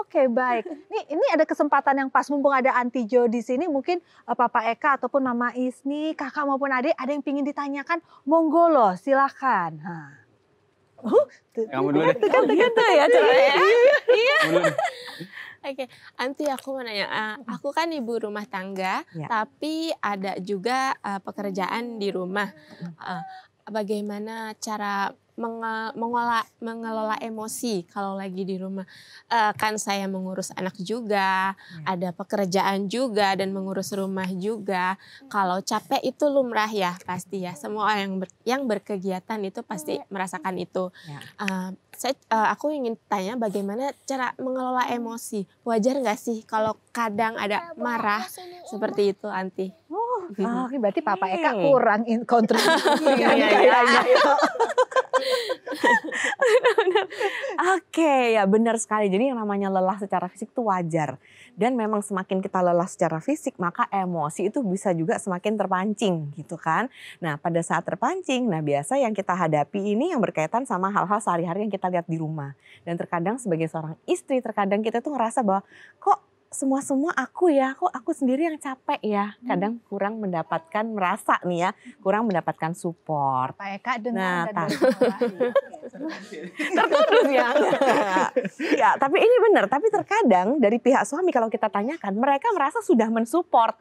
Oke, baik. Ini ada kesempatan yang pas mumpung ada Aunty Jo di sini, mungkin Papa Eka ataupun Mama Isni, kakak maupun adik, ada yang ingin ditanyakan, monggo loh, silakan. Kamu dulu deh. Gitu ya caranya. Iya. Oke, Aunty aku mau nanya, aku kan ibu rumah tangga, Ya. tapi ada juga pekerjaan di rumah. Bagaimana cara mengelola emosi kalau lagi di rumah? Kan saya mengurus anak juga, ada pekerjaan juga dan mengurus rumah juga. Kalau capek itu lumrah ya pasti ya. Semua orang yang berkegiatan itu pasti merasakan itu. Aku ingin tanya bagaimana cara mengelola emosi. Wajar nggak sih kalau kadang ada marah seperti itu, Aunty? Berarti Papa Eka kurang kontribusi. Oke, ya benar sekali. Jadi yang namanya lelah secara fisik itu wajar. Dan memang semakin kita lelah secara fisik, maka emosi itu bisa juga semakin terpancing gitu kan. Nah pada saat terpancing, biasa yang kita hadapi ini yang berkaitan sama hal-hal sehari-hari yang kita lihat di rumah. Dan terkadang sebagai seorang istri, terkadang kita tuh ngerasa bahwa kok semua aku ya, kok aku sendiri yang capek ya. Kadang kurang mendapatkan, merasa nih ya, kurang mendapatkan support. Pak Eka dengar dan tertuduh ya. Ya, tapi ini benar. Tapi terkadang dari pihak suami kalau kita tanyakan, mereka merasa sudah mensupport.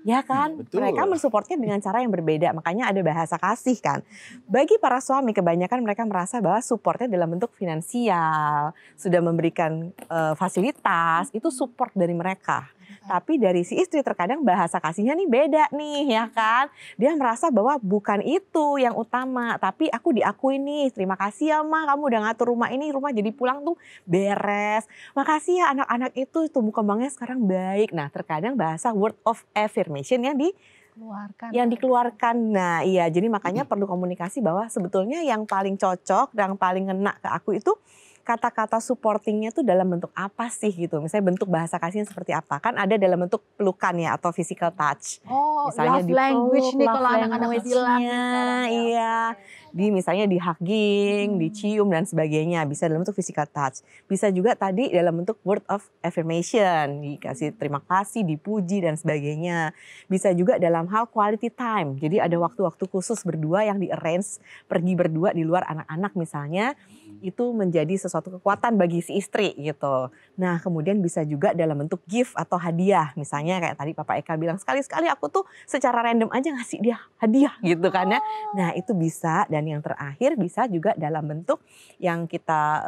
Ya kan, Betul. Mereka mensupportnya dengan cara yang berbeda, makanya ada bahasa kasih kan. Bagi para suami kebanyakan mereka merasa bahwa supportnya dalam bentuk finansial, sudah memberikan fasilitas, itu support dari mereka. Tapi dari si istri terkadang bahasa kasihnya nih beda nih ya kan. Dia merasa bahwa bukan itu yang utama, tapi aku diakui nih, terima kasih ya Ma, kamu udah ngatur rumah ini, rumah jadi pulang tuh beres. Makasih ya anak-anak itu tumbuh kembangnya sekarang baik. Nah terkadang bahasa word of affirmation yang dikeluarkan. Nah iya, jadi makanya perlu komunikasi bahwa sebetulnya yang paling cocok, yang paling ngena ke aku itu kata-kata supportingnya tuh dalam bentuk apa sih gitu. Misalnya bentuk bahasa kasihnya seperti apa. Kan ada dalam bentuk pelukan ya atau physical touch. Misalnya love language nih kalau anak-anak bilang. Iya. Misalnya di hugging, dicium dan sebagainya. Bisa dalam bentuk physical touch. Bisa juga tadi dalam bentuk word of affirmation. Dikasih terima kasih, dipuji dan sebagainya. Bisa juga dalam hal quality time. Jadi ada waktu-waktu khusus berdua yang di-arrange. Pergi berdua di luar anak-anak misalnya. Itu menjadi sesuatu kekuatan bagi si istri gitu. Nah kemudian bisa juga dalam bentuk gift atau hadiah. Misalnya kayak tadi Papa Eka bilang, sekali-sekali aku tuh secara random aja ngasih dia hadiah gitu kan ya. Nah itu bisa. Dan yang terakhir bisa juga dalam bentuk yang kita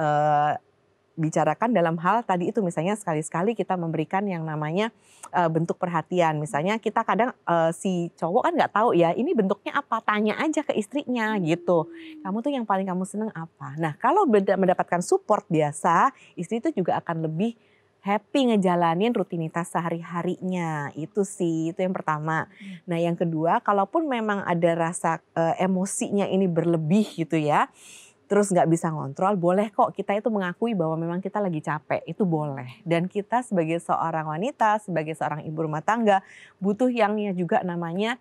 bicarakan dalam hal tadi itu, misalnya sekali-sekali kita memberikan yang namanya bentuk perhatian. Misalnya kita kadang si cowok kan nggak tahu ya ini bentuknya apa, tanya aja ke istrinya gitu. Kamu tuh yang paling kamu seneng apa? Nah kalau mendapatkan support biasa, istri itu juga akan lebih happy ngejalanin rutinitas sehari-harinya. Itu sih, itu yang pertama. Nah yang kedua, kalaupun memang ada rasa emosinya ini berlebih gitu ya, terus nggak bisa ngontrol, boleh kok kita itu mengakui bahwa memang kita lagi capek, itu boleh. Dan kita sebagai seorang wanita, sebagai seorang ibu rumah tangga, butuh yang juga namanya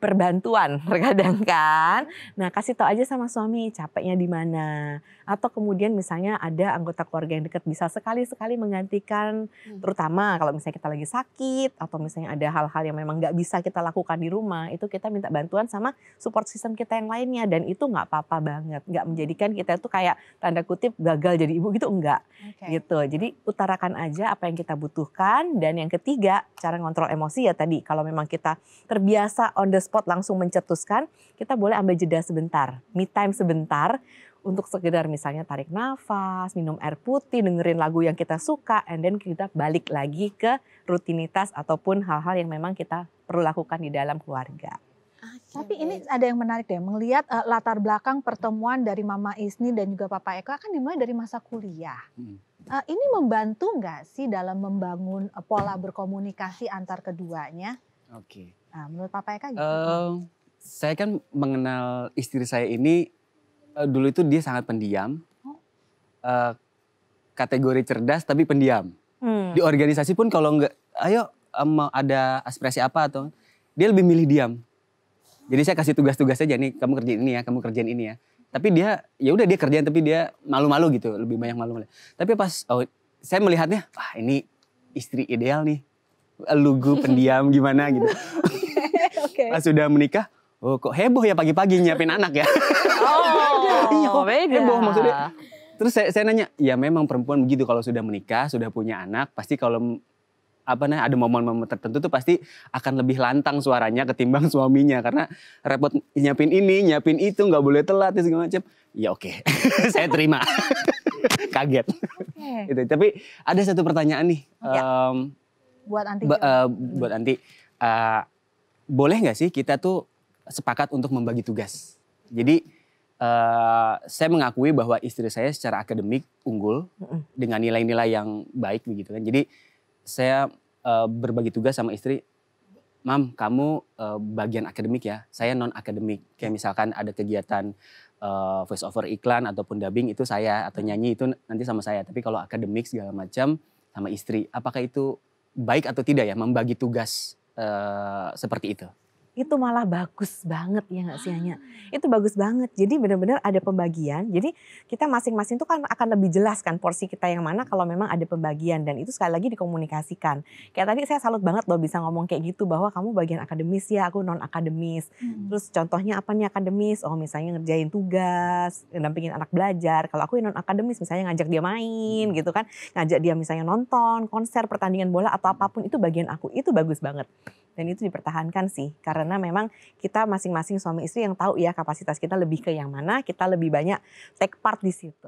perbantuan terkadang kan. Nah kasih tahu aja sama suami capeknya di mana. Atau kemudian misalnya ada anggota keluarga yang dekat bisa sekali-sekali menggantikan, terutama kalau misalnya kita lagi sakit atau misalnya ada hal-hal yang memang nggak bisa kita lakukan di rumah, itu kita minta bantuan sama support system kita yang lainnya, dan itu nggak apa-apa banget, nggak menjadikan kita tuh kayak tanda kutip gagal jadi ibu gitu, enggak. Gitu. Jadi utarakan aja apa yang kita butuhkan. Dan yang ketiga, cara ngontrol emosi ya tadi, kalau memang kita terbiasa on the spot langsung mencetuskan, kita boleh ambil jeda sebentar, me time sebentar, untuk sekedar misalnya tarik nafas, minum air putih, dengerin lagu yang kita suka, and then kita balik lagi ke rutinitas ataupun hal-hal yang memang kita perlu lakukan di dalam keluarga. Tapi ini ada yang menarik deh, melihat latar belakang pertemuan dari Mama Isni dan juga Papa Eka kan dimulai dari masa kuliah. Ini membantu nggak sih dalam membangun pola berkomunikasi antar keduanya? Oke. Nah, menurut Papa Eka gimana? Saya kan mengenal istri saya ini dulu itu dia sangat pendiam, kategori cerdas tapi pendiam. Di organisasi pun kalau nggak, ayo ada aspirasi apa atau dia lebih milih diam. Jadi saya kasih tugas-tugas aja nih, kamu kerjain ini ya, kamu kerjain ini ya. Tapi dia, ya udah dia kerjain tapi dia malu-malu gitu, lebih banyak malu-malu. Tapi pas saya melihatnya, wah ini istri ideal nih. Lugu, pendiam gimana gitu. Oke. Pas sudah menikah, oh kok heboh ya pagi-pagi nyiapin anak ya. Oh, beda. Heboh maksudnya. Terus saya nanya, ya memang perempuan begitu kalau sudah menikah, sudah punya anak, pasti kalau ada momen-momen tertentu tuh pasti akan lebih lantang suaranya ketimbang suaminya karena repot nyiapin ini, nyiapin itu, nggak boleh telat dan segala macam. Ya oke. Saya terima. Kaget. Gitu. Tapi ada satu pertanyaan nih. Buat Anti. Buat Anti, boleh nggak sih kita tuh sepakat untuk membagi tugas? Jadi saya mengakui bahwa istri saya secara akademik unggul dengan nilai-nilai yang baik begitu kan. Jadi saya berbagi tugas sama istri, Mam, kamu bagian akademik ya, saya non akademik. Kayak misalkan ada kegiatan voice over iklan ataupun dubbing itu saya, atau nyanyi itu nanti sama saya. Tapi kalau akademik segala macam sama istri, apakah itu baik atau tidak ya membagi tugas seperti itu? Itu malah bagus banget ya nggak sih Anya? Itu bagus banget. Jadi benar-benar ada pembagian. Jadi kita masing-masing tuh kan akan lebih jelas kan porsi kita yang mana kalau memang ada pembagian. Dan itu sekali lagi dikomunikasikan. Kayak tadi saya salut banget loh bisa ngomong kayak gitu bahwa kamu bagian akademis ya, aku non akademis. Terus contohnya apa nih akademis? Oh misalnya ngerjain tugas, dampingin anak belajar. Kalau aku non akademis misalnya ngajak dia main gitu kan. Ngajak dia misalnya nonton, konser, pertandingan bola atau apapun itu bagian aku. Itu bagus banget. Dan itu dipertahankan sih, karena memang kita masing-masing suami istri yang tahu ya kapasitas kita lebih ke yang mana, kita lebih banyak take part di situ.